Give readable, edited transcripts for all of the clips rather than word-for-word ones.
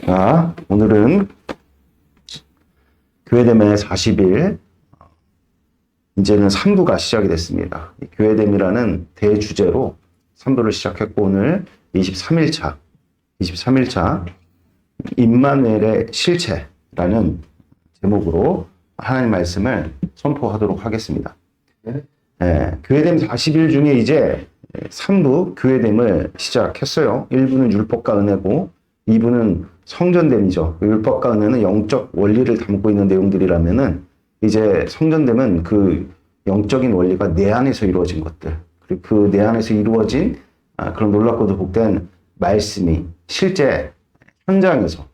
자, 오늘은 교회됨의 40일, 이제는 3부가 시작이 됐습니다. 교회됨이라는 대주제로 3부를 시작했고, 오늘 23일차, 임마누엘의 실체라는 제목으로 하나님 말씀을 선포하도록 하겠습니다. 교회됨 40일 중에 이제 3부 교회됨을 시작했어요. 1부는 율법과 은혜고 2부는 성전됨이죠. 율법과 은혜는 영적 원리를 담고 있는 내용들이라면은 이제 성전됨은 그 영적인 원리가 내 안에서 이루어진 것들, 그리고 그 내 안에서 이루어진 그런 놀랍고도 복된 말씀이 실제 현장에서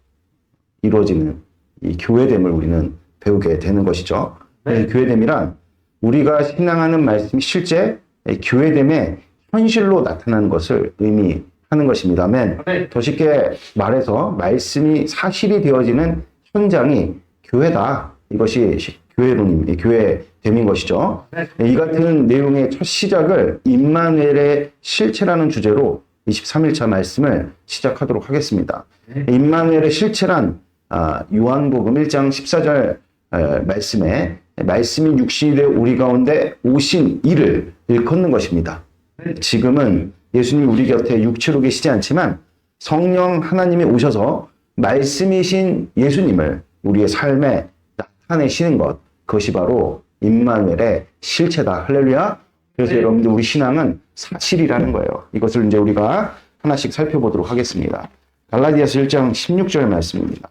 이루어지는 이 교회됨을 우리는 배우게 되는 것이죠. 교회됨이란 우리가 신앙하는 말씀이 실제 교회됨의 현실로 나타나는 것을 의미하는 것입니다. 더 쉽게 말해서 말씀이 사실이 되어지는 현장이 교회다. 이것이 교회됨인 것이죠. 이 같은 내용의 첫 시작을 임마누엘의 실체라는 주제로 23일차 말씀을 시작하도록 하겠습니다. 임마누엘의 실체란 요한복음 1장 14절 말씀에 말씀이 육신이 되어 우리 가운데 오신 이를 일컫는 것입니다. 지금은 예수님이 우리 곁에 육체로 계시지 않지만 성령 하나님이 오셔서 말씀이신 예수님을 우리의 삶에 나타내시는 것, 그것이 바로 임마누엘의 실체다. 할렐루야. 그래서 여러분들 우리 신앙은 사실이라는 거예요. 이것을 이제 우리가 하나씩 살펴보도록 하겠습니다. 갈라디아서 1장 16절 말씀입니다.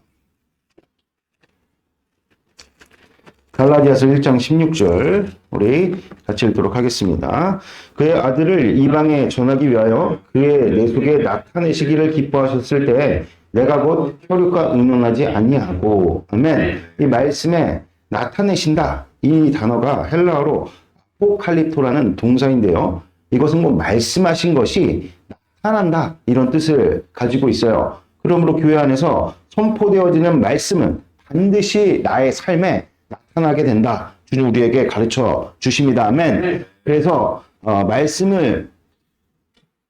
갈라디아서 1장 16절 우리 같이 읽도록 하겠습니다. 그의 아들을 이방에 전하기 위하여 그의 내 속에 나타내시기를 기뻐하셨을 때 내가 곧 혈육과 의논하지 아니하고. 아멘. 이 말씀에 나타내신다, 이 단어가 헬라어로 아포칼립토라는 동사인데요. 이것은 뭐 말씀하신 것이 나타난다, 이런 뜻을 가지고 있어요. 그러므로 교회 안에서 선포되어지는 말씀은 반드시 나의 삶에 나타나게 된다. 주님 우리에게 가르쳐 주십니다. 아멘. 그래서 말씀을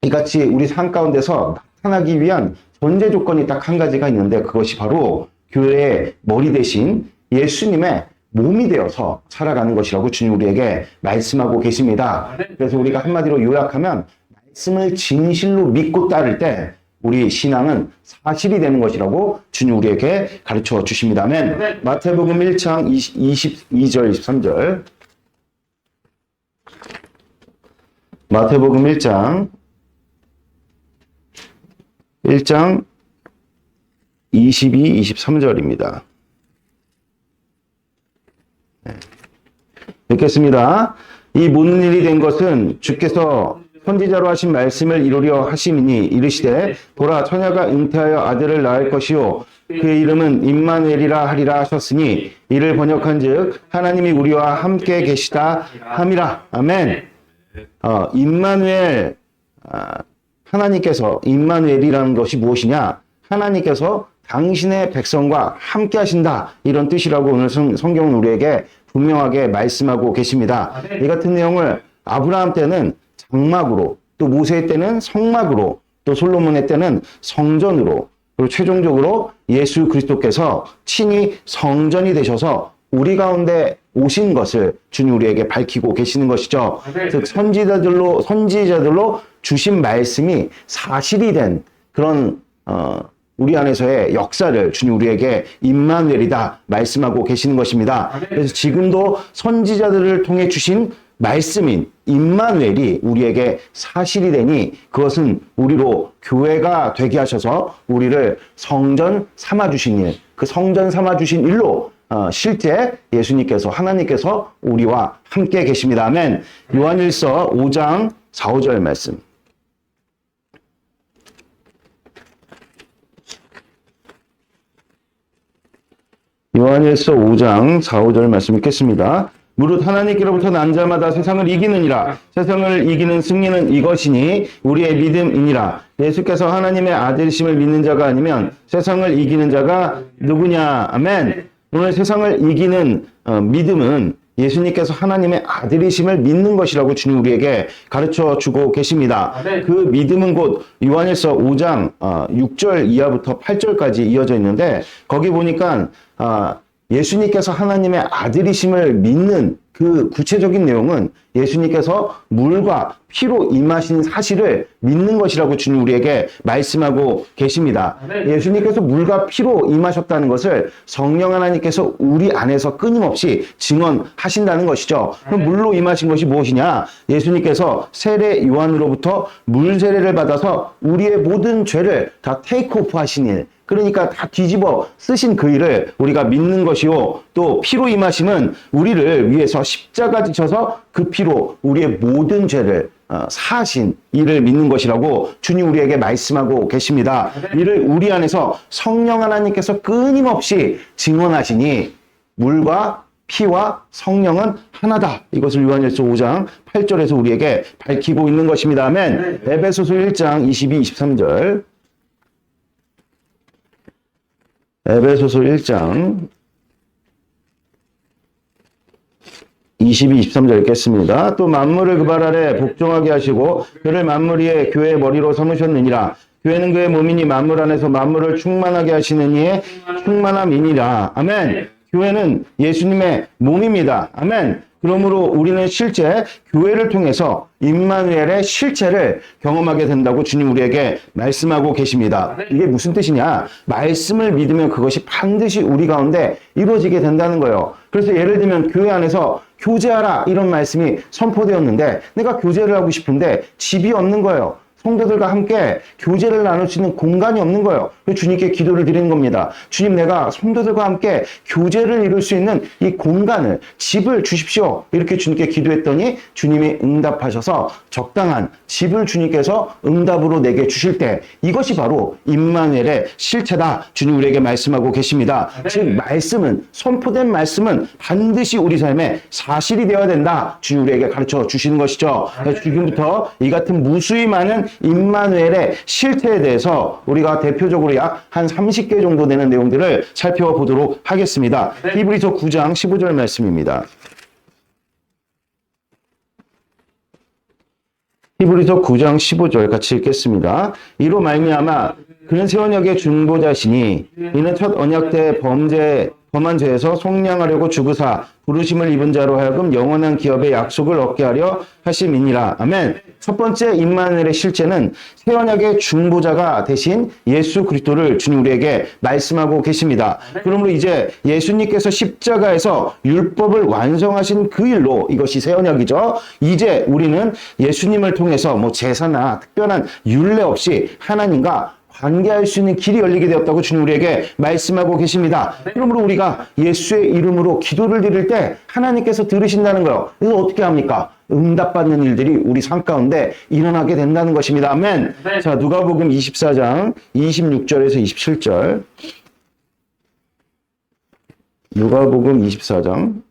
이같이 우리 삶 가운데서 나타나기 위한 전제 조건이 딱 한 가지가 있는데, 그것이 바로 교회의 머리 대신 예수님의 몸이 되어서 살아가는 것이라고 주님 우리에게 말씀하고 계십니다. 그래서 우리가 한마디로 요약하면 말씀을 진실로 믿고 따를 때 우리 신앙은 사실이 되는 것이라고 주님 우리에게 가르쳐 주십니다. 아멘. 마태복음 1장 22절 23절. 마태복음 1장 22, 23절입니다. 읽겠습니다. 이 모든 일이 된 것은 주께서 선지자로 하신 말씀을 이루려 하심이니 이르시되 보라 처녀가 잉태하여 아들을 낳을 것이요 그의 이름은 임마누엘이라 하리라 하셨으니 이를 번역한즉 하나님이 우리와 함께 계시다 함이라. 아멘. 임마누엘, 하나님께서, 임마누엘이라는 것이 무엇이냐? 하나님께서 당신의 백성과 함께 하신다, 이런 뜻이라고 오늘 성경은 우리에게 분명하게 말씀하고 계십니다. 이 같은 내용을 아브라함 때는 장막으로, 또 모세 때는 성막으로, 또 솔로몬의 때는 성전으로, 그리고 최종적으로 예수 그리스도께서 친히 성전이 되셔서 우리 가운데 오신 것을 주님 우리에게 밝히고 계시는 것이죠. 즉 선지자들로 주신 말씀이 사실이 된 그런 우리 안에서의 역사를 주님 우리에게 임마누엘이다 말씀하고 계시는 것입니다. 그래서 지금도 선지자들을 통해 주신 말씀인 임마누엘이 우리에게 사실이 되니 그것은 우리로 교회가 되게 하셔서 우리를 성전 삼아주신 일, 그 성전 삼아주신 일로 실제 예수님께서, 하나님께서 우리와 함께 계십니다. 아멘. 요한일서 5장 4, 5절 말씀. 요한일서 5장 4, 5절 말씀 읽겠습니다. 무릇 하나님께로부터 난 자마다 세상을 이기느니라. 세상을 이기는 승리는 이것이니 우리의 믿음이니라. 예수께서 하나님의 아들이심을 믿는 자가 아니면 세상을 이기는 자가 누구냐. 아멘. 오늘 세상을 이기는 믿음은 예수님께서 하나님의 아들이심을 믿는 것이라고 주님 우리에게 가르쳐 주고 계십니다. 그 믿음은 곧 요한일서 5장 6절 이하부터 8절까지 이어져 있는데 거기 보니까 예수님께서 하나님의 아들이심을 믿는 그 구체적인 내용은 예수님께서 물과 피로 임하신 사실을 믿는 것이라고 주님 우리에게 말씀하고 계십니다. 예수님께서 물과 피로 임하셨다는 것을 성령 하나님께서 우리 안에서 끊임없이 증언하신다는 것이죠. 그럼 물로 임하신 것이 무엇이냐? 예수님께서 세례 요한으로부터 물 세례를 받아서 우리의 모든 죄를 다 테이크오프 하신 일, 그러니까 다 뒤집어 쓰신 그 일을 우리가 믿는 것이요. 또 피로 임하심은 우리를 위해서 십자가 지셔서 그 피로 우리의 모든 죄를 사하신 일을 믿는 것이라고 주님 우리에게 말씀하고 계십니다. 이를 우리 안에서 성령 하나님께서 끊임없이 증언하시니 물과 피와 성령은 하나다. 이것을 요한일서 5장 8절에서 우리에게 밝히고 있는 것입니다. 아멘. 에베소서 1장 22, 23절. 에베소서 1장 22, 23절 읽겠습니다. 또 만물을 그 발 아래 복종하게 하시고 그를 만물 위에 교회의 머리로 삼으셨느니라. 교회는 그의 몸이니 만물 안에서 만물을 충만하게 하시는 이의 충만함이니라. 아멘. 교회는 예수님의 몸입니다. 아멘. 그러므로 우리는 실제 교회를 통해서 임마누엘의 실체를 경험하게 된다고 주님 우리에게 말씀하고 계십니다. 이게 무슨 뜻이냐? 말씀을 믿으면 그것이 반드시 우리 가운데 이루어지게 된다는 거예요. 그래서 예를 들면 교회 안에서 교제하라 이런 말씀이 선포되었는데 내가 교제를 하고 싶은데 집이 없는 거예요. 성도들과 함께 교제를 나눌 수 있는 공간이 없는 거예요. 그래서 주님께 기도를 드리는 겁니다. 주님, 내가 성도들과 함께 교제를 이룰 수 있는 이 공간을, 집을 주십시오. 이렇게 주님께 기도했더니 주님이 응답하셔서 적당한 집을 주님께서 응답으로 내게 주실 때 이것이 바로 임마누엘의 실체다. 주님 우리에게 말씀하고 계십니다. 즉 말씀은, 선포된 말씀은 반드시 우리 삶에 사실이 되어야 된다. 주님 우리에게 가르쳐 주시는 것이죠. 지금부터 이 같은 무수히 많은 임마누엘의 실체에 대해서 우리가 대표적으로 약 한 30개 정도 되는 내용들을 살펴보도록 하겠습니다. 히브리서 9장 15절 말씀입니다. 히브리서 9장 15절 같이 읽겠습니다. 이로 말미암아 그는 새 언약의 중보자시니 이는 첫 언약 때 범한 죄에서 속량하려고 죽으사 부르심을 입은 자로 하여금 영원한 기업의 약속을 얻게 하려 하심이니라. 아멘. 첫 번째 임마누엘의 실체는 새 언약의 중보자가 되신 예수 그리스도를 주님 우리에게 말씀하고 계십니다. 그러므로 이제 예수님께서 십자가에서 율법을 완성하신 그 일로 이것이 새 언약이죠. 이제 우리는 예수님을 통해서 제사나 특별한 율례 없이 하나님과 관계할 수 있는 길이 열리게 되었다고 주님 우리에게 말씀하고 계십니다. 그러므로 우리가 예수의 이름으로 기도를 드릴 때 하나님께서 들으신다는 거예요. 그래서 어떻게 합니까? 응답받는 일들이 우리 삶 가운데 일어나게 된다는 것입니다. 아멘. 자, 누가복음 24장 26절에서 27절. 누가복음 24장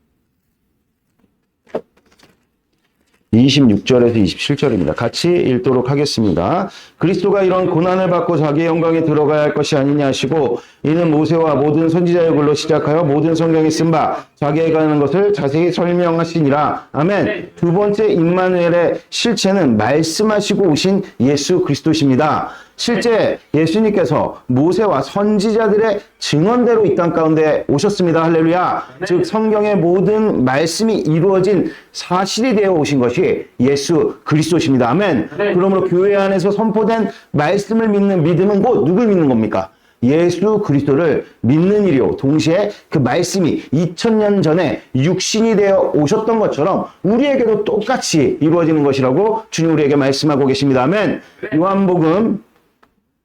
26절에서 27절입니다. 같이 읽도록 하겠습니다. 그리스도가 이런 고난을 받고 자기의 영광에 들어가야 할 것이 아니냐 하시고 이는 모세와 모든 선지자의 글로 시작하여 모든 성경에 쓴 바 자기에 관한 것을 자세히 설명하시니라. 아멘. 두 번째 임마누엘의 실체는 말씀하시고 오신 예수 그리스도십니다. 실제 예수님께서 모세와 선지자들의 증언대로 이 땅 가운데 오셨습니다. 할렐루야. 즉 성경의 모든 말씀이 이루어진 사실이 되어 오신 것이 예수 그리스도십니다. 아멘. 그러므로 교회 안에서 선포된 말씀을 믿는 믿음은 곧 누굴 믿는 겁니까? 예수 그리스도를 믿는 일이요. 동시에 그 말씀이 2000년 전에 육신이 되어 오셨던 것처럼 우리에게도 똑같이 이루어지는 것이라고 주님 우리에게 말씀하고 계십니다. 아멘. 요한복음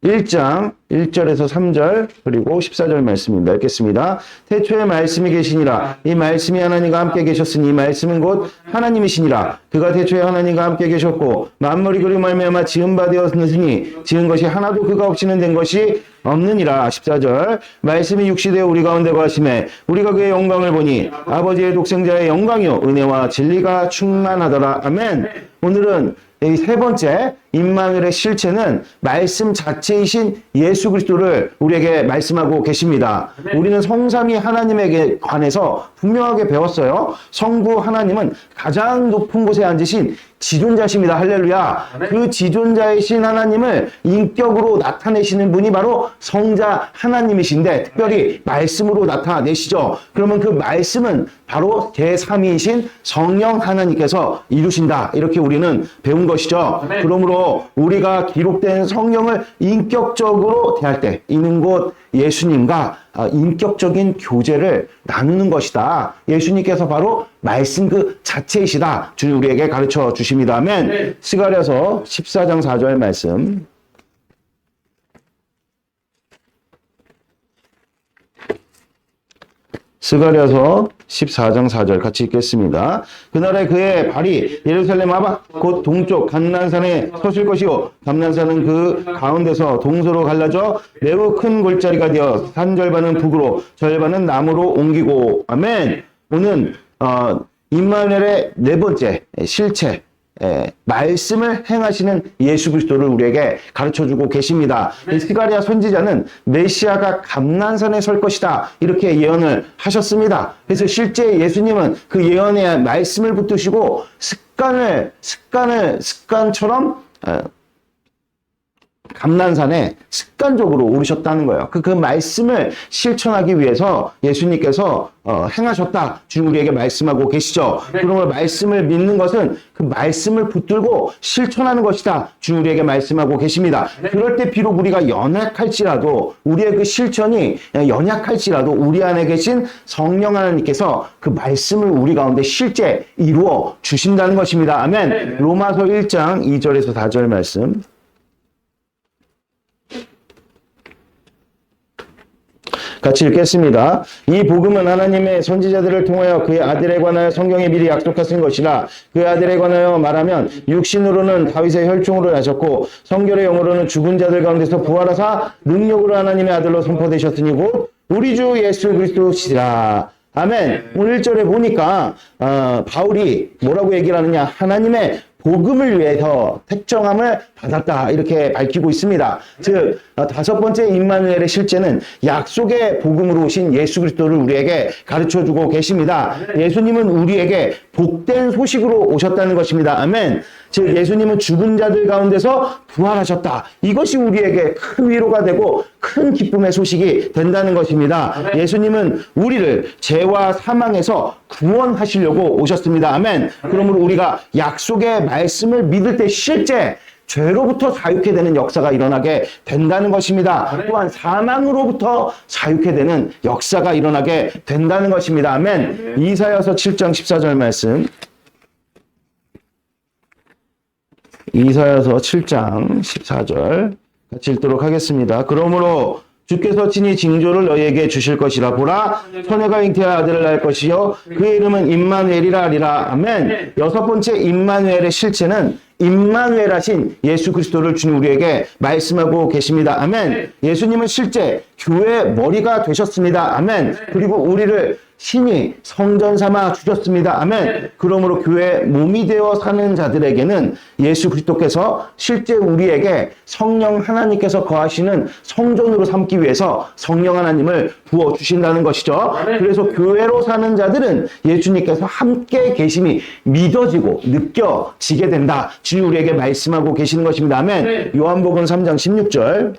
1장 1절에서 3절 그리고 14절 말씀입니다. 읽겠습니다. 태초에 말씀이 계시니라. 이 말씀이 하나님과 함께 계셨으니 이 말씀은 곧 하나님이시니라. 그가 태초에 하나님과 함께 계셨고 만물이 그로 말미암아 지은 바 되었으니 지은 것이 하나도 그가 없이는 된 것이 없느니라. 14절 말씀이 육시되어 우리 가운데 거하심에 우리가 그의 영광을 보니 아버지의 독생자의 영광이요 은혜와 진리가 충만하더라. 아멘. 오늘은 이 세 번째 임마누엘의 실체는 말씀 자체이신 예수 그리스도를 우리에게 말씀하고 계십니다. 우리는 성삼위 하나님에게 관해서 분명하게 배웠어요. 성부 하나님은 가장 높은 곳에 앉으신 지존자십니다. 할렐루야. 그 지존자이신 하나님을 인격으로 나타내시는 분이 바로 성자 하나님이신데 특별히 말씀으로 나타내시죠. 그러면 그 말씀은 바로 제3위이신 성령 하나님께서 이루신다. 이렇게 우리는 배운 것이죠. 그러므로 우리가 기록된 성령을 인격적으로 대할 때 있는 곳 예수님과 인격적인 교제를 나누는 것이다. 예수님께서 바로 말씀 그 자체이시다. 주님 우리에게 가르쳐 주십니다. 아멘. 스가랴서 14장 4절 말씀. 스가랴서 14장 4절 같이 읽겠습니다. 그날에 그의 발이 예루살렘 아바 곧 동쪽 감난산에 서실 것이요 감난산은 그 가운데서 동서로 갈라져 매우 큰 골짜기가 되어 산 절반은 북으로 절반은 남으로 옮기고 아멘. 오늘 임마누엘의 네 번째 실체 말씀을 행하시는 예수 그리스도를 우리에게 가르쳐주고 계십니다. 스가랴 선지자는 메시아가 감난산에 설 것이다 이렇게 예언을 하셨습니다. 그래서 실제 예수님은 그 예언의 말씀을 붙드시고 습관처럼 감난산에 습관적으로 오르셨다는 거예요. 그 말씀을 실천하기 위해서 예수님께서 행하셨다. 주님 우리에게 말씀하고 계시죠. 그러므로 말씀을 믿는 것은 그 말씀을 붙들고 실천하는 것이다. 주님 우리에게 말씀하고 계십니다. 그럴 때 비록 우리가 연약할지라도 우리의 그 실천이 연약할지라도 우리 안에 계신 성령 하나님께서 그 말씀을 우리 가운데 실제 이루어 주신다는 것입니다. 아멘. 로마서 1장 2절에서 4절 말씀. 같이 읽겠습니다. 이 복음은 하나님의 선지자들을 통하여 그의 아들에 관하여 성경에 미리 약속하신 것이라. 그의 아들에 관하여 말하면 육신으로는 다윗의 혈통으로 나셨고 성결의 영으로는 죽은 자들 가운데서 부활하사 능력으로 하나님의 아들로 선포되셨으니 곧 우리 주 예수 그리스도시라. 아멘. 오늘 1절에 보니까 바울이 뭐라고 얘기를 하느냐. 하나님의 복음을 위해서 택정함을 받았다 이렇게 밝히고 있습니다. 즉 다섯 번째 임마누엘의 실제는 약속의 복음으로 오신 예수 그리스도를 우리에게 가르쳐주고 계십니다. 예수님은 우리에게 복된 소식으로 오셨다는 것입니다. 아멘. 즉 예수님은 죽은 자들 가운데서 부활하셨다. 이것이 우리에게 큰 위로가 되고 큰 기쁨의 소식이 된다는 것입니다. 아멘. 예수님은 우리를 죄와 사망에서 구원하시려고 오셨습니다. 아멘. 그러므로 우리가 약속의 말씀을 믿을 때 실제 죄로부터 자유케 되는 역사가 일어나게 된다는 것입니다. 또한 사망으로부터 자유케 되는 역사가 일어나게 된다는 것입니다. 아멘. 이사야서 7장 14절 말씀. 이사야서 7장 14절 같이 읽도록 하겠습니다. 그러므로 주께서 친히 징조를 너희에게 주실 것이라. 보라, 처녀가 잉태할 아들을 낳을 것이요 그의 이름은 임마누엘이라 하리라. 아멘. 여섯 번째 임마누엘의 실체는 임마누엘 하신 예수 그리스도를 주님 우리에게 말씀하고 계십니다. 아멘. 예수님은 실제 교회의 머리가 되셨습니다. 아멘. 그리고 우리를 신이 성전 삼아 주셨습니다. 아멘. 그러므로 교회의 몸이 되어 사는 자들에게는 예수 그리스도께서 실제 우리에게 성령 하나님께서 거하시는 성전으로 삼기 위해서 성령 하나님을 부어주신다는 것이죠. 그래서 교회로 사는 자들은 예수님께서 함께 계심이 믿어지고 느껴지게 된다. 주님 우리에게 말씀하고 계시는 것입니다. 아멘. 요한복음 3장 16절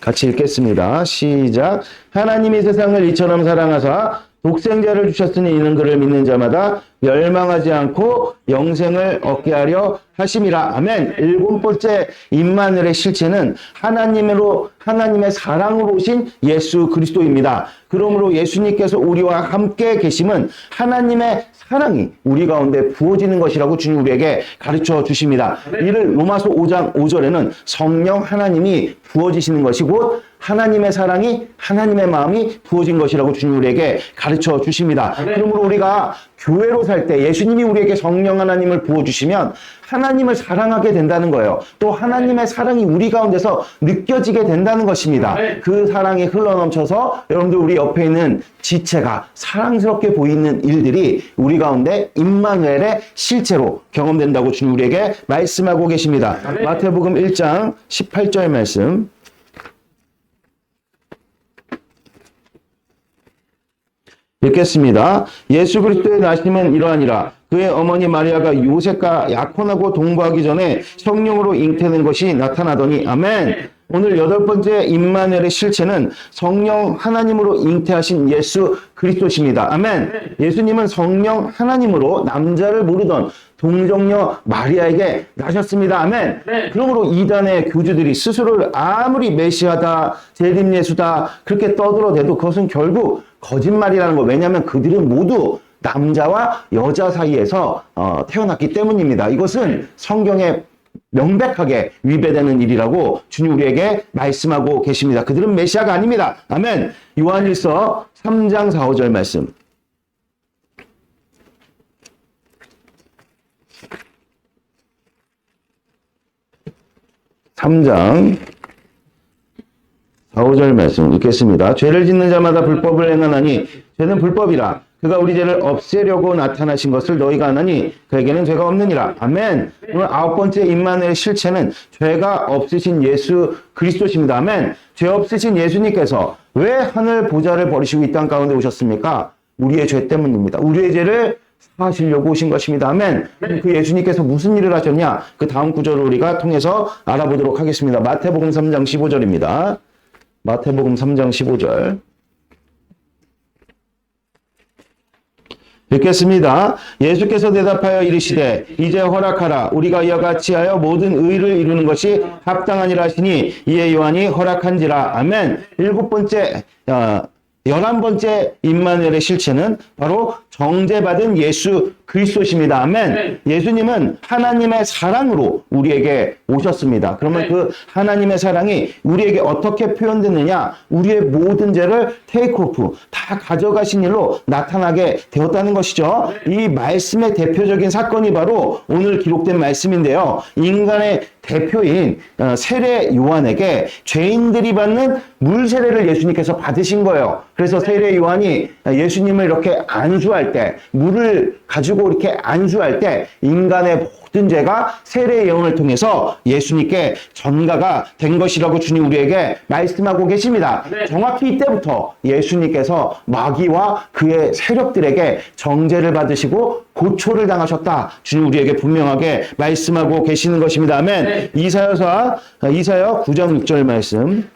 같이 읽겠습니다. 시작. 하나님이 세상을 이처럼 사랑하사 독생자를 주셨으니 이는 그를 믿는 자마다 멸망하지 않고 영생을 얻게 하려 하심이라. 아멘. 일곱 번째 임마누엘의 실체는 하나님의 사랑으로 오신 예수 그리스도입니다. 그러므로 예수님께서 우리와 함께 계심은 하나님의 사랑이 우리 가운데 부어지는 것이라고 주님 우리에게 가르쳐 주십니다. 이를 로마서 5장 5절에는 성령 하나님이 부어지시는 것이 곧 하나님의 사랑이, 하나님의 마음이 부어진 것이라고 주님 우리에게 가르쳐 주십니다. 그러므로 우리가 교회로 살 때 예수님이 우리에게 성령 하나님을 부어주시면 하나님을 사랑하게 된다는 거예요. 또 하나님의 사랑이 우리 가운데서 느껴지게 된다는 것입니다. 그 사랑이 흘러넘쳐서 여러분들 우리 옆에 있는 지체가 사랑스럽게 보이는 일들이 우리 가운데 임마누엘의 실체로 경험된다고 주님 우리에게 말씀하고 계십니다. 마태복음 1장 18절 말씀 읽겠습니다. 예수 그리스도의 나심은 이러하니라. 그의 어머니 마리아가 요셉과 약혼하고 동거하기 전에 성령으로 잉태된 것이 나타나더니 아멘. 오늘 8번째 임마누엘의 실체는 성령 하나님으로 잉태하신 예수 그리스도십니다. 아멘. 예수님은 성령 하나님으로 남자를 모르던 동정녀 마리아에게 나셨습니다. 아멘. 그러므로 이단의 교주들이 스스로를 아무리 메시아다, 재림 예수다 그렇게 떠들어대도 그것은 결국 거짓말이라는 거. 왜냐하면 그들은 모두 남자와 여자 사이에서 태어났기 때문입니다. 이것은 성경에 명백하게 위배되는 일이라고 주님 우리에게 말씀하고 계십니다. 그들은 메시아가 아닙니다. 아멘. 요한일서 3장 4, 5절 말씀. (3장 4, 5절) 말씀 읽겠습니다. 죄를 짓는 자마다 불법을 행하나니 죄는 불법이라. 그가 우리 죄를 없애려고 나타나신 것을 너희가 아나니 그에게는 죄가 없느니라. 아멘. 오늘 9번째 임마누엘의 실체는 죄가 없으신 예수 그리스도십니다. 아멘. 죄 없으신 예수님께서 왜 하늘 보좌를 버리시고 이 땅 가운데 오셨습니까? 우리의 죄 때문입니다. 우리의 죄를 사하시려고 오신 것입니다. 아멘. 그 예수님께서 무슨 일을 하셨냐? 그 다음 구절을 우리가 통해서 알아보도록 하겠습니다. 마태복음 3장 15절입니다. 마태복음 3장 15절. 읽겠습니다. 예수께서 대답하여 이르시되 이제 허락하라. 우리가 이와 같이 하여 모든 의를 이루는 것이 합당하니라 하시니 이에 요한이 허락한지라. 아멘. 11번째 임마누엘의 실체는 바로 정죄받은 예수 그리스도십니다. 아멘. 예수님은 하나님의 사랑으로 우리에게 오셨습니다. 그러면 그 하나님의 사랑이 우리에게 어떻게 표현되느냐? 우리의 모든 죄를 테이크오프, 다 가져가신 일로 나타나게 되었다는 것이죠. 이 말씀의 대표적인 사건이 바로 오늘 기록된 말씀인데요. 인간의 대표인 세례 요한에게 죄인들이 받는 물 세례를 예수님께서 받으신 거예요. 그래서 세례 요한이 예수님을 이렇게 안수할 때, 물을 가지고 이렇게 안수할 때 인간의 모든 죄가 세례의 영을 통해서 예수님께 전가가 된 것이라고 주님 우리에게 말씀하고 계십니다. 정확히 이때부터 예수님께서 마귀와 그의 세력들에게 정죄를 받으시고 고초를 당하셨다. 주님 우리에게 분명하게 말씀하고 계시는 것입니다. 아멘. 이사야 9장 6절 말씀.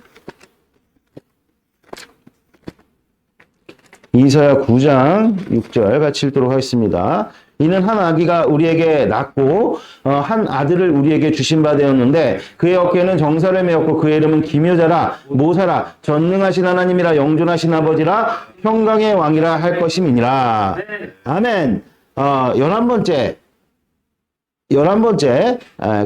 이사야 9장 6절 같이 읽도록 하겠습니다. 이는 한 아기가 우리에게 낳고 한 아들을 우리에게 주신 바 되었는데 그의 어깨에는 정사를 메었고 그의 이름은 기묘자라 모사라 전능하신 하나님이라 영존하신 아버지라 평강의 왕이라 할 것임이니라. 아멘. 11번째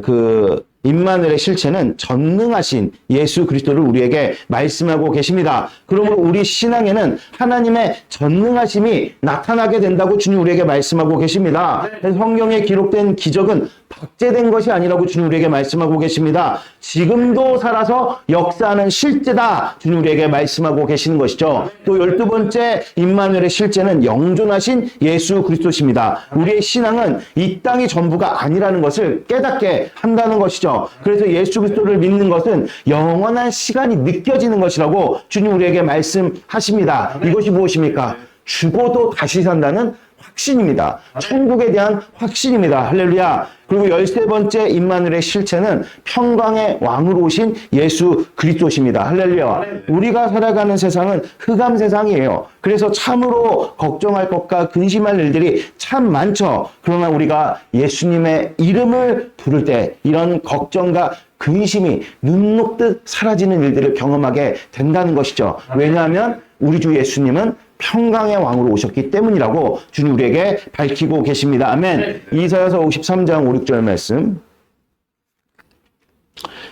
그 임마누엘의 실체는 전능하신 예수 그리스도를 우리에게 말씀하고 계십니다. 그러므로 우리 신앙에는 하나님의 전능하심이 나타나게 된다고 주님 우리에게 말씀하고 계십니다. 성경에 기록된 기적은 박제된 것이 아니라고 주님 우리에게 말씀하고 계십니다. 지금도 살아서 역사하는 실제다. 주님 우리에게 말씀하고 계시는 것이죠. 또 12번째 임마누엘의 실제는 영존하신 예수 그리스도십니다. 우리의 신앙은 이 땅이 전부가 아니라는 것을 깨닫게 한다는 것이죠. 그래서 예수 그리스도를 믿는 것은 영원한 시간이 느껴지는 것이라고 주님 우리에게 말씀하십니다. 이것이 무엇입니까? 죽어도 다시 산다는 확신입니다. 천국에 대한 확신입니다. 할렐루야. 그리고 13번째 임마누엘의 실체는 평강의 왕으로 오신 예수 그리스도십니다. 할렐루야. 우리가 살아가는 세상은 흑암 세상이에요. 그래서 참으로 걱정할 것과 근심할 일들이 참 많죠. 그러나 우리가 예수님의 이름을 부를 때 이런 걱정과 근심이 눈 녹듯 사라지는 일들을 경험하게 된다는 것이죠. 왜냐하면 우리 주 예수님은 평강의 왕으로 오셨기 때문이라고 주님 우리에게 밝히고 계십니다. 아멘. 이사야서 53장 5, 6절 말씀.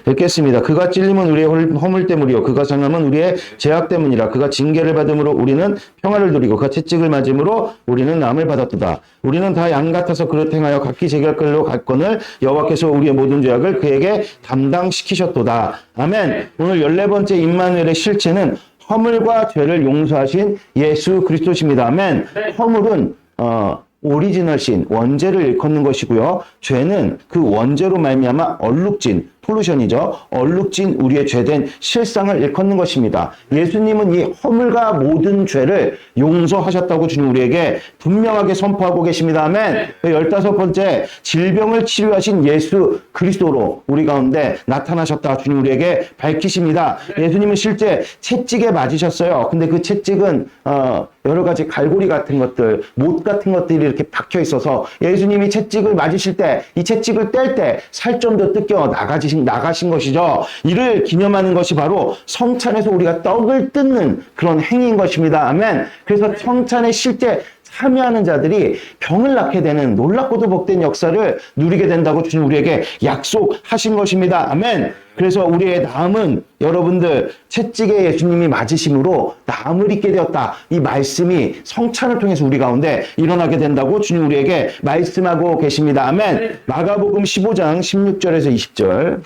읽겠습니다. 그가 찔림은 우리의 허물 때문이요 그가 상함은 우리의 죄악 때문이라. 그가 징계를 받음으로 우리는 평화를 누리고 그가 채찍을 맞음으로 우리는 나음을 받았도다. 우리는 다 양 같아서 그릇 행하여 각기 제갈 길로 갔거늘 여호와께서 우리의 모든 죄악을 그에게 담당시키셨도다. 아멘. 오늘 14번째 임마누엘의 실체는 허물과 죄를 용서하신 예수 그리스도십니다. 아멘. 허물은 오리지널 신, 원죄를 일컫는 것이고요. 죄는 그 원죄로 말미암아 얼룩진, 폴루션이죠. 얼룩진 우리의 죄된 실상을 일컫는 것입니다. 예수님은 이 허물과 모든 죄를 용서하셨다고 주님 우리에게 분명하게 선포하고 계십니다. 아멘. 15번째, 질병을 치료하신 예수 그리스도로 우리 가운데 나타나셨다 주님 우리에게 밝히십니다. 예수님은 실제 채찍에 맞으셨어요. 근데 그 채찍은 여러 가지 갈고리 같은 것들, 못 같은 것들이 이렇게 박혀 있어서 예수님이 채찍을 맞으실 때, 이 채찍을 뗄 때 살점도 뜯겨 나가신 것이죠. 이를 기념하는 것이 바로 성찬에서 우리가 떡을 뜯는 그런 행위인 것입니다. 아멘. 그래서 성찬에 실제 참여하는 자들이 병을 낫게 되는 놀랍고도 복된 역사를 누리게 된다고 주님 우리에게 약속하신 것입니다. 아멘. 그래서 우리의 나음은 여러분들 채찍에 예수님이 맞으심으로 나음을 입게 되었다. 이 말씀이 성찬을 통해서 우리 가운데 일어나게 된다고 주님 우리에게 말씀하고 계십니다. 아멘. 마가복음 15장 16절에서 20절.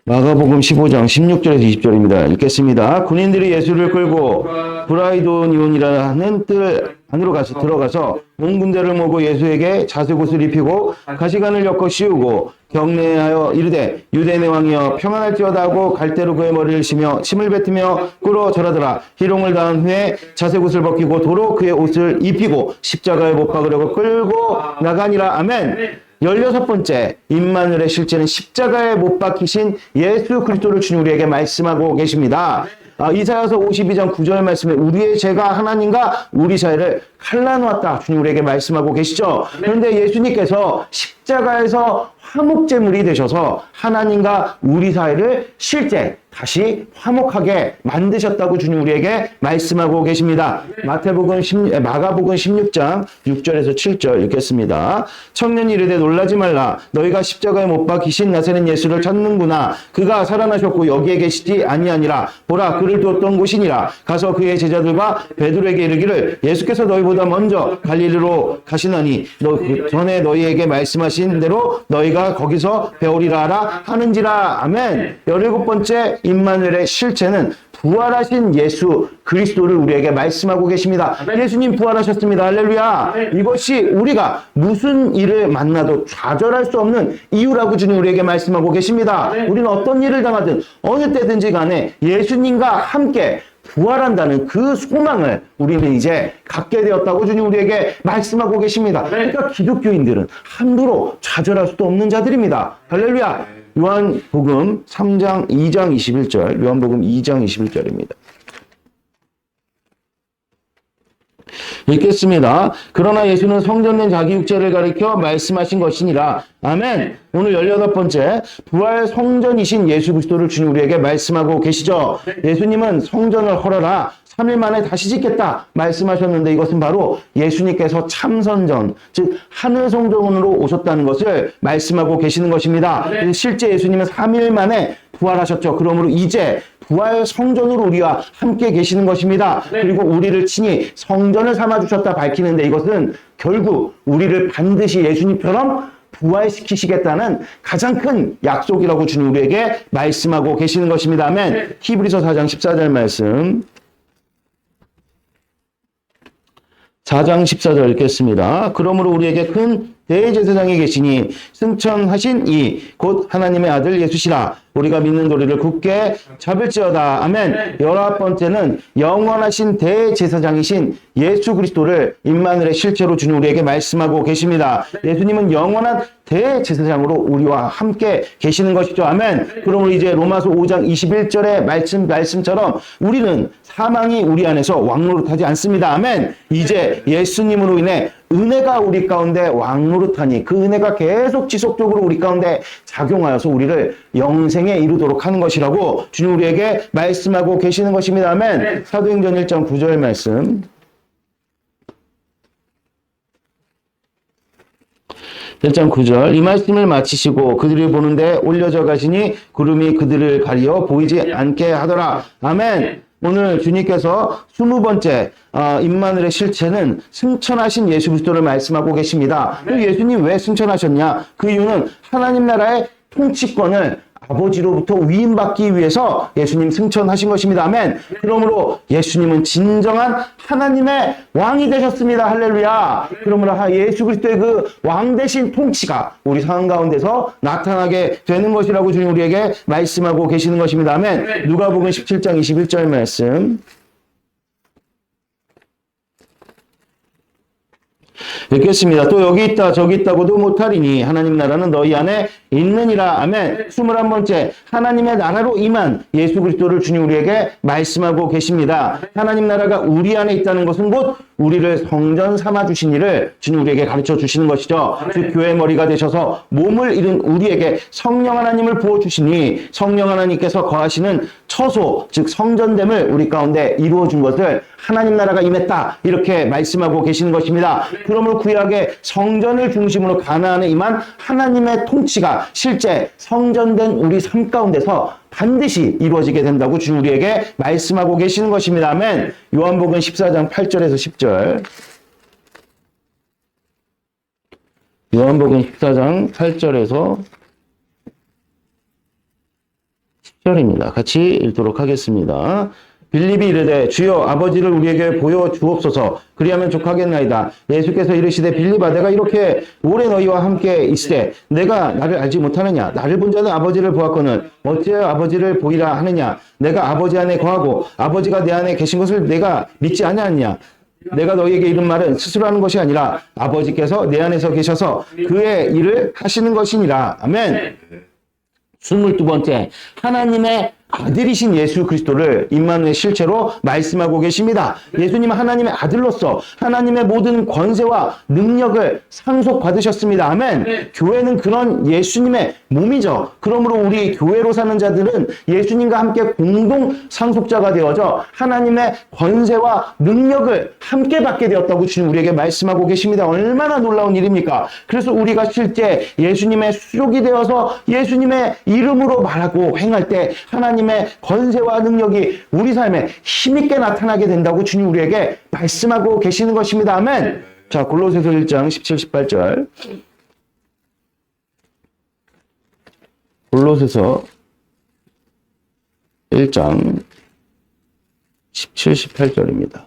마가복음 15장 16절에서 20절입니다. 읽겠습니다. 군인들이 예수를 끌고 브라이도니온이라는 뜰 안으로 들어가서 온 군대를 모으고 예수에게 자색옷을 입히고 가시관을 엮어 씌우고 경례하여 이르되 유대인의 왕이여 평안할지어다 하고 갈대로 그의 머리를 치며 침을 뱉으며 꿇어 절하더라. 희롱을 당한 후에 자색옷을 벗기고 도로 그의 옷을 입히고 십자가에 못 박으려고 끌고 나가니라. 아멘. 16번째 임마누엘의 실제는 십자가에 못 박히신 예수 그리스도를 주님 우리에게 말씀하고 계십니다. 이사야서 52장 9절 말씀에 우리의 죄가 하나님과 우리 사이를 갈라놓았다 주님 우리에게 말씀하고 계시죠. 그런데 예수님께서 십자가에서 화목제물이 되셔서 하나님과 우리 사이를 실제 다시 화목하게 만드셨다고 주님 우리에게 말씀하고 계십니다. 마가복음 16장 6절에서 7절 읽겠습니다. 청년이 이르되 놀라지 말라. 너희가 십자가에 못 박히신 나사렛 예수를 찾는구나. 그가 살아나셨고 여기에 계시지 아니하니라. 보라 그를 두었던 곳이니라. 가서 그의 제자들과 베드로에게 이르기를 예수께서 너희보다 먼저 갈릴리로 가시나니 전에 너희에게 말씀하신 대로 너희가 거기서 배우리라 하라 하는지라. 아멘. 17번째 임마누엘의 실체는 부활하신 예수 그리스도를 우리에게 말씀하고 계십니다. 예수님 부활하셨습니다. 할렐루야. 이것이 우리가 무슨 일을 만나도 좌절할 수 없는 이유라고 주님 우리에게 말씀하고 계십니다. 우리는 어떤 일을 당하든 어느 때든지 간에 예수님과 함께 부활한다는 그 소망을 우리는 이제 갖게 되었다고 주님 우리에게 말씀하고 계십니다. 그러니까 기독교인들은 함부로 좌절할 수도 없는 자들입니다. 할렐루야. 요한복음 2장 21절, 요한복음 2장 21절입니다. 읽겠습니다. 그러나 예수는 성전된 자기 육체를 가리켜 말씀하신 것이니라. 아멘. 오늘 18번째 부활 성전이신 예수 그리스도를 주님 우리에게 말씀하고 계시죠. 예수님은 성전을 헐어라 3일 만에 다시 짓겠다 말씀하셨는데 이것은 바로 예수님께서 참선전, 즉 하늘 성전으로 오셨다는 것을 말씀하고 계시는 것입니다. 실제 예수님은 3일 만에 부활하셨죠. 그러므로 이제 부활 성전으로 우리와 함께 계시는 것입니다. 그리고 우리를 친히 성전을 삼아주셨다 밝히는데 이것은 결국 우리를 반드시 예수님처럼 부활시키시겠다는 가장 큰 약속이라고 주님 우리에게 말씀하고 계시는 것입니다. 아멘. 히브리서 4장 14절 말씀. 4장 14절 읽겠습니다. 그러므로 우리에게 큰 대제사장이 계시니 승천하신 이 곧 하나님의 아들 예수시라. 우리가 믿는 도리를 굳게 잡을지어다. 아멘. 19번째는 영원하신 대제사장이신 예수 그리스도를 임마누엘의 실체로 주님 우리에게 말씀하고 계십니다. 예수님은 영원한 대제사장으로 우리와 함께 계시는 것이죠. 아멘. 그러므로 이제 로마서 5장 21절의 말씀처럼 우리는 사망이 우리 안에서 왕노릇하지 않습니다. 아멘. 이제 예수님으로 인해 은혜가 우리 가운데 왕노릇하니 그 은혜가 계속 지속적으로 우리 가운데 작용하여서 우리를 영생에 이르도록 하는 것이라고 주님 우리에게 말씀하고 계시는 것입니다. 아멘. 사도행전 1장 9절 말씀. 1장 9절 이 말씀을 마치시고 그들이 보는데 올려져 가시니 구름이 그들을 가리어 보이지 않게 하더라. 아멘. 오늘 주님께서 20번째 임마누엘의 실체는 승천하신 예수 그리스도를 말씀하고 계십니다. 그 예수님 왜 승천하셨냐? 그 이유는 하나님 나라의 통치권을 아버지로부터 위임받기 위해서 예수님 승천하신 것입니다. 아멘. 그러므로 예수님은 진정한 하나님의 왕이 되셨습니다. 할렐루야. 그러므로 예수 그리스도의 그 왕 대신 통치가 우리 상황 가운데서 나타나게 되는 것이라고 주님 우리에게 말씀하고 계시는 것입니다. 아멘. 누가복음 17장 21절 말씀 읽겠습니다. 또 여기 있다 저기 있다고도 못하리니 하나님 나라는 너희 안에 있느니라. 아멘. 21번째 하나님의 나라로 임한 예수 그리스도를 주님 우리에게 말씀하고 계십니다. 하나님 나라가 우리 안에 있다는 것은 곧 우리를 성전 삼아 주신 일을 주님 우리에게 가르쳐 주시는 것이죠. 즉 교회의 머리가 되셔서 몸을 이룬 우리에게 성령 하나님을 부어 주시니 성령 하나님께서 거하시는 처소 즉 성전됨을 우리 가운데 이루어 준 것을 하나님 나라가 임했다 이렇게 말씀하고 계시는 것입니다. 그러므로 구약의 성전을 중심으로 가나안에 임한 하나님의 통치가 실제 성전된 우리 삶 가운데서 반드시 이루어지게 된다고 주님 우리에게 말씀하고 계시는 것입니다. 아멘. 요한복음 14장 8절에서 10절 요한복음 14장 8절에서 10절입니다. 같이 읽도록 하겠습니다. 빌립이 이르되 주여 아버지를 우리에게 보여 주옵소서 그리하면 족하겠나이다. 예수께서 이르시되 빌립아 내가 이렇게 오래 너희와 함께 있으되 내가 나를 알지 못하느냐. 나를 본 자는 아버지를 보았거늘 어찌하여 아버지를 보이라 하느냐. 내가 아버지 안에 거하고 아버지가 내 안에 계신 것을 내가 믿지 아니하느냐. 내가 너희에게 이른 말은 스스로 하는 것이 아니라 아버지께서 내 안에서 계셔서 그의 일을 하시는 것이니라. 아멘. 22번째 하나님의 아들이신 예수 그리스도를 임마누엘 실체로 말씀하고 계십니다. 예수님은 하나님의 아들로서 하나님의 모든 권세와 능력을 상속받으셨습니다. 아멘. 교회는 그런 예수님의 몸이죠. 그러므로 우리 교회로 사는 자들은 예수님과 함께 공동 상속자가 되어져 하나님의 권세와 능력을 함께 받게 되었다고 주님 우리에게 말씀하고 계십니다. 얼마나 놀라운 일입니까? 그래서 우리가 실제 예수님의 수족이 되어서 예수님의 이름으로 말하고 행할 때 하나님의 권세와 능력이 우리 삶에 힘있게 나타나게 된다고 주님 우리에게 말씀하고 계시는 것입니다. 아멘. 자, 골로새서 1장 17, 18절. 골로새서 1장 17, 18절입니다.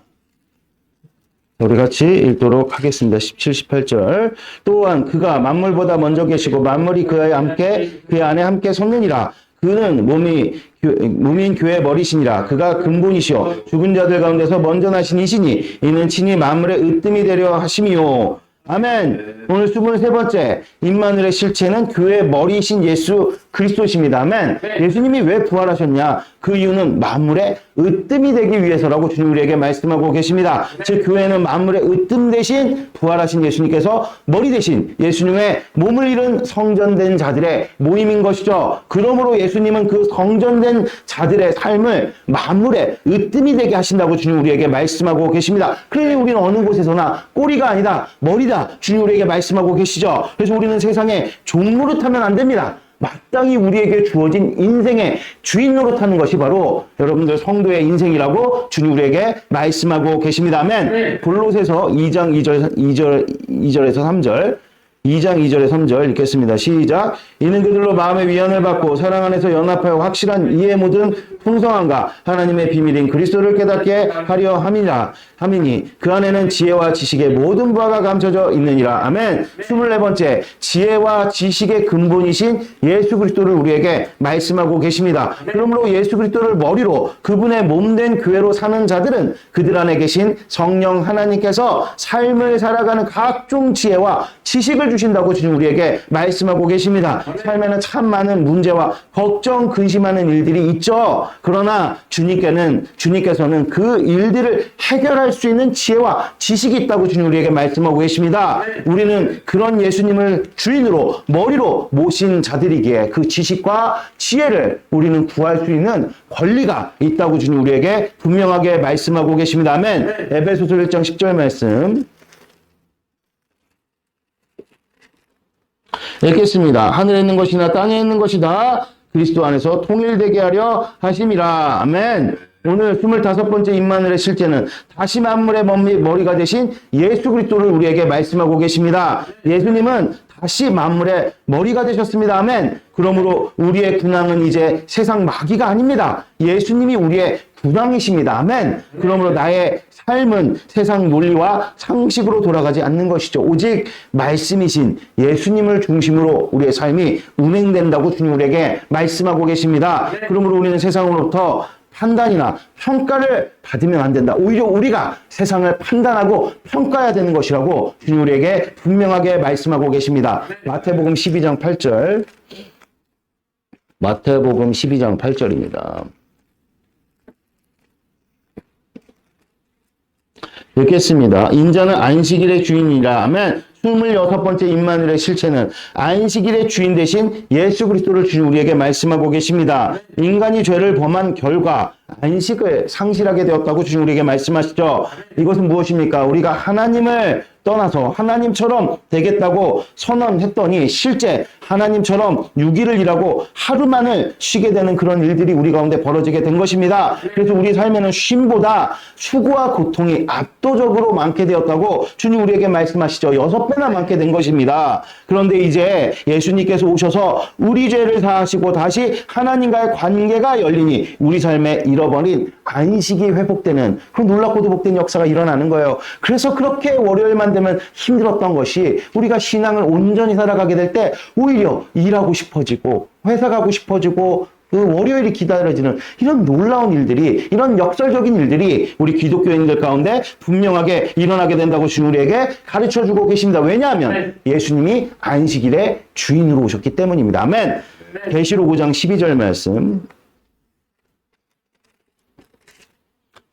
우리 같이 읽도록 하겠습니다. 17, 18절. 또한 그가 만물보다 먼저 계시고 만물이 그의 안에 함께 섰느니라. 그는 몸인 교회의 머리시니라. 그가 근본이시오. 죽은 자들 가운데서 먼저 나신 이시니 이는 친히 만물의 으뜸이 되려 하심이요. 아멘. 오늘 23번째 임마누엘의 실체는 교회의 머리이신 예수 그리스도십니다. 아멘. 예수님이 왜 부활하셨냐? 그 이유는 만물의 으뜸이 되기 위해서라고 주님 우리에게 말씀하고 계십니다. 즉 교회는 만물의 으뜸 대신 부활하신 예수님께서 머리 대신 예수님의 몸을 이룬 성전된 자들의 모임인 것이죠. 그러므로 예수님은 그 성전된 자들의 삶을 만물의 으뜸이 되게 하신다고 주님 우리에게 말씀하고 계십니다. 그러니 우리는 어느 곳에서나 꼬리가 아니다 머리다 주님 우리에게 말씀하고 계시죠. 그래서 우리는 세상에 종 노릇하면 안 됩니다. 마땅히 우리에게 주어진 인생의 주인 노릇하는 것이 바로 여러분들 성도의 인생이라고 주님 우리에게 말씀하고 계십니다. 아멘. 골로새서 2장 2절에서 3절 2장 2절에 3절 읽겠습니다. 시작. 이는 그들로 마음의 위안을 받고 사랑 안에서 연합하여 확실한 이해 모든 풍성함과 하나님의 비밀인 그리스도를 깨닫게 하려 함이니 그 안에는 지혜와 지식의 모든 부하가 감춰져 있느니라. 아멘. 24번째 지혜와 지식의 근본이신 예수 그리스도를 우리에게 말씀하고 계십니다. 그러므로 예수 그리스도를 머리로 그분의 몸된 교회로 사는 자들은 그들 안에 계신 성령 하나님께서 삶을 살아가는 각종 지혜와 지식을 주신다고 주님 우리에게 말씀하고 계십니다. 삶에는 참 많은 문제와 걱정, 근심하는 일들이 있죠. 그러나 주님께서는 그 일들을 해결할 수 있는 지혜와 지식이 있다고 주님 우리에게 말씀하고 계십니다. 우리는 그런 예수님을 주인으로 머리로 모신 자들이기에 그 지식과 지혜를 우리는 구할 수 있는 권리가 있다고 주님 우리에게 분명하게 말씀하고 계십니다. 아멘. 에베소서 1장 10절 말씀 읽겠습니다. 하늘에 있는 것이나 땅에 있는 것이다 그리스도 안에서 통일되게 하려 하심이라. 아멘. 오늘 25번째 임마누엘의 실제는 다시 만물의 머리가 되신 예수 그리스도를 우리에게 말씀하고 계십니다. 예수님은 다시 만물의 머리가 되셨습니다. 아멘. 그러므로 우리의 군왕은 이제 세상 마귀가 아닙니다. 예수님이 우리의 군왕이십니다. 아멘. 그러므로 나의 삶은 세상 논리와 상식으로 돌아가지 않는 것이죠. 오직 말씀이신 예수님을 중심으로 우리의 삶이 운행된다고 주님 우리에게 말씀하고 계십니다. 그러므로 우리는 세상으로부터 판단이나 평가를 받으면 안 된다. 오히려 우리가 세상을 판단하고 평가해야 되는 것이라고 주님 우리에게 분명하게 말씀하고 계십니다. 마태복음 12장 8절. 마태복음 12장 8절입니다. 읽겠습니다. 인자는 안식일의 주인이라 하면 26번째 임마누엘의 실체는 안식일의 주인 대신 예수 그리스도를 주님 우리에게 말씀하고 계십니다. 인간이 죄를 범한 결과 안식을 상실하게 되었다고 주님 우리에게 말씀하시죠. 이것은 무엇입니까? 우리가 하나님을 떠나서 하나님처럼 되겠다고 선언했더니 실제 하나님처럼 6일을 일하고 하루만을 쉬게 되는 그런 일들이 우리 가운데 벌어지게 된 것입니다. 그래서 우리 삶에는 쉼보다 수고와 고통이 압도적으로 많게 되었다고 주님 우리에게 말씀하시죠. 6배나 많게 된 것입니다. 그런데 이제 예수님께서 오셔서 우리 죄를 사하시고 다시 하나님과의 관계가 열리니 우리 삶에 잃어버린 안식이 회복되는 그 놀랍고도 복된 역사가 일어나는 거예요. 그래서 그렇게 월요일만 되면 힘들었던 것이 우리가 신앙을 온전히 살아가게 될 때 오히려 일하고 싶어지고 회사 가고 싶어지고 그 월요일이 기다려지는 이런 놀라운 일들이, 이런 역설적인 일들이 우리 기독교인들 가운데 분명하게 일어나게 된다고 주님 우리에게 가르쳐주고 계십니다. 왜냐하면 예수님이 안식일의 주인으로 오셨기 때문입니다. 아멘. 계시록 5장 12절 말씀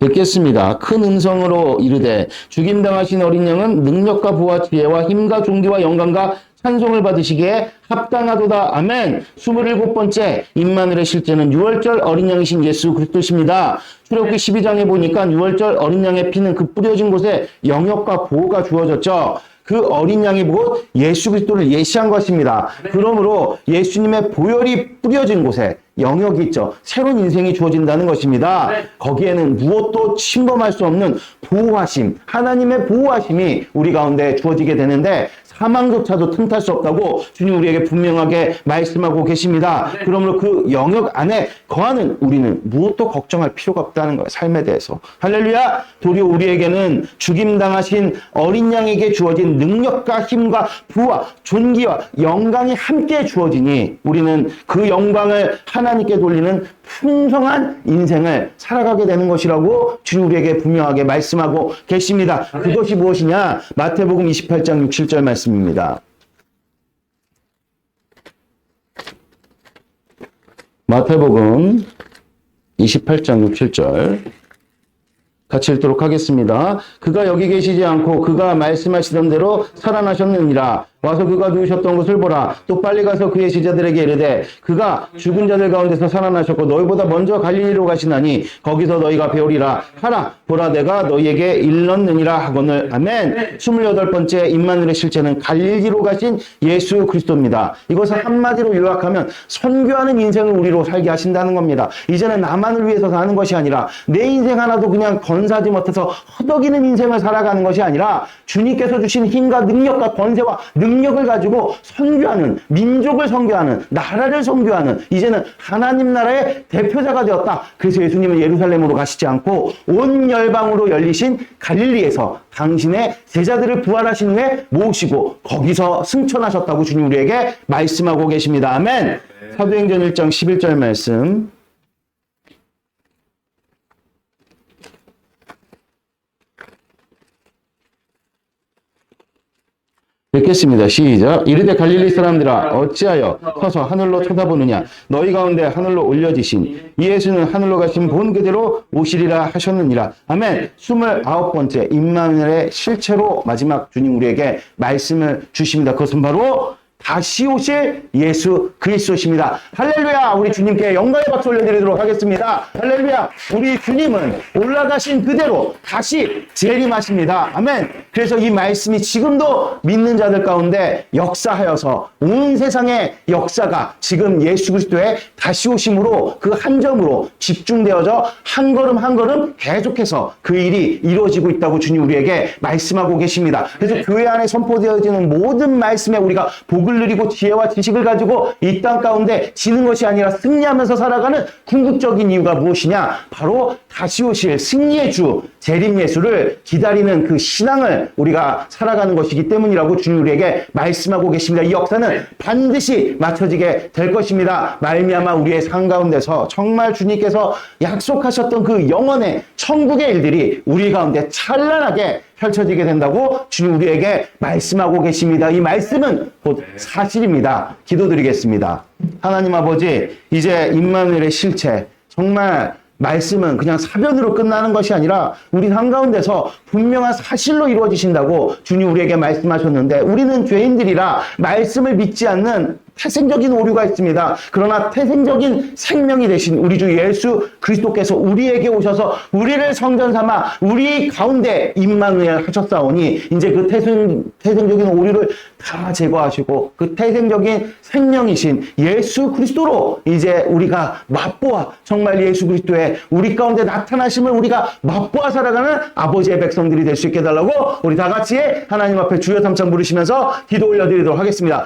읽겠습니다. 큰 음성으로 이르되 죽임당하신 어린 양은 능력과 부와 지혜와 힘과 존귀와 영광과 찬송을 받으시기에 합당하도다. 아멘. 27번째 임마누엘의 실제는 6월절 어린 양이신 예수 그리스도십니다. 출애굽기 12장에 보니까 6월절 어린 양의 피는 그 뿌려진 곳에 영역과 보호가 주어졌죠. 그 어린 양이 곧 예수 그리스도를 예시한 것입니다. 그러므로 예수님의 보혈이 뿌려진 곳에 영역이 있죠. 새로운 인생이 주어진다는 것입니다. 거기에는 무엇도 침범할 수 없는 보호하심, 하나님의 보호하심이 우리 가운데 주어지게 되는데 사망조차도 틈탈 수 없다고 주님 우리에게 분명하게 말씀하고 계십니다. 그러므로 그 영역 안에 거하는 우리는 무엇도 걱정할 필요가 없다는 거예요. 삶에 대해서. 할렐루야! 도리어 우리에게는 죽임당하신 어린 양에게 주어진 능력과 힘과 부와 존귀와 영광이 함께 주어지니 우리는 그 영광을 하나님께 돌리는 풍성한 인생을 살아가게 되는 것이라고 주님 우리에게 분명하게 말씀하고 계십니다. 그것이 무엇이냐? 마태복음 28장 6, 7절 말씀입니다. 마태복음 28장 6, 7절 같이 읽도록 하겠습니다. 그가 여기 계시지 않고 그가 말씀하시던 대로 살아나셨느니라. 와서 그가 누우셨던 곳을 보라. 또 빨리 가서 그의 제자들에게 이르되 그가 죽은 자들 가운데서 살아나셨고 너희보다 먼저 갈릴리로 가시나니 거기서 너희가 배우리라. 하라 보라 내가 너희에게 일렀느니라 하거늘. 아멘. 28번째 임마누엘의 실체는 갈릴리로 가신 예수 그리스도입니다. 이것을 한마디로 요약하면 선교하는 인생을 우리로 살게 하신다는 겁니다. 이제는 나만을 위해서 사는 것이 아니라 내 인생 하나도 그냥 건사지 못해서 허덕이는 인생을 살아가는 것이 아니라 주님께서 주신 힘과 능력과 권세와 능력을 가지고 선교하는, 민족을 선교하는, 나라를 선교하는 이제는 하나님 나라의 대표자가 되었다. 그래서 예수님은 예루살렘으로 가시지 않고 온 열방으로 열리신 갈릴리에서 당신의 제자들을 부활하신 후에 모으시고 거기서 승천하셨다고 주님 우리에게 말씀하고 계십니다. 아멘. 사도행전 1장 11절 말씀 읽겠습니다. 시작. 이르되 갈릴리 사람들아 어찌하여 서서 하늘로 쳐다보느냐. 너희 가운데 하늘로 올려지신 이 예수는 하늘로 가신 본 그대로 오시리라 하셨느니라. 아멘. 29번째 임마누엘의 실체로 마지막 주님 우리에게 말씀을 주십니다. 그것은 바로 다시 오실 예수 그리스도십니다. 할렐루야. 우리 주님께 영광의 박수 올려드리도록 하겠습니다. 할렐루야. 우리 주님은 올라가신 그대로 다시 재림하십니다. 아멘. 그래서 이 말씀이 지금도 믿는 자들 가운데 역사하여서 온 세상의 역사가 지금 예수 그리스도의 다시 오심으로 그 한 점으로 집중되어져 한 걸음 한 걸음 계속해서 그 일이 이루어지고 있다고 주님 우리에게 말씀하고 계십니다. 그래서 교회 안에 선포되어지는 모든 말씀에 우리가 복을 누리고 지혜와 지식을 가지고 이 땅 가운데 지는 것이 아니라 승리하면서 살아가는 궁극적인 이유가 무엇이냐? 바로 다시 오실 승리의 주 재림 예수를 기다리는 그 신앙을 우리가 살아가는 것이기 때문이라고 주님 우리에게 말씀하고 계십니다. 이 역사는 반드시 맞춰지게 될 것입니다. 말미암아 우리의 삶 가운데서 정말 주님께서 약속하셨던 그 영원의 천국의 일들이 우리 가운데 찬란하게 펼쳐지게 된다고 주님 우리에게 말씀하고 계십니다. 이 말씀은 곧 사실입니다. 기도드리겠습니다. 하나님 아버지, 이제 임마누엘의 실체, 정말 말씀은 그냥 사변으로 끝나는 것이 아니라 우리 한가운데서 분명한 사실로 이루어지신다고 주님 우리에게 말씀하셨는데, 우리는 죄인들이라 말씀을 믿지 않는 태생적인 오류가 있습니다. 그러나 태생적인 생명이 되신 우리 주 예수 그리스도께서 우리에게 오셔서 우리를 성전 삼아 우리 가운데 임마누엘 하셨사오니, 이제 그 태생적인 오류를 다 제거하시고 그 태생적인 생명이신 예수 그리스도로 이제 우리가 맛보아, 정말 예수 그리스도의 우리 가운데 나타나심을 우리가 맛보아 살아가는 아버지의 백성들이 될 수 있게 해달라고 우리 다 같이 하나님 앞에 주여 삼창 부르시면서 기도 올려드리도록 하겠습니다.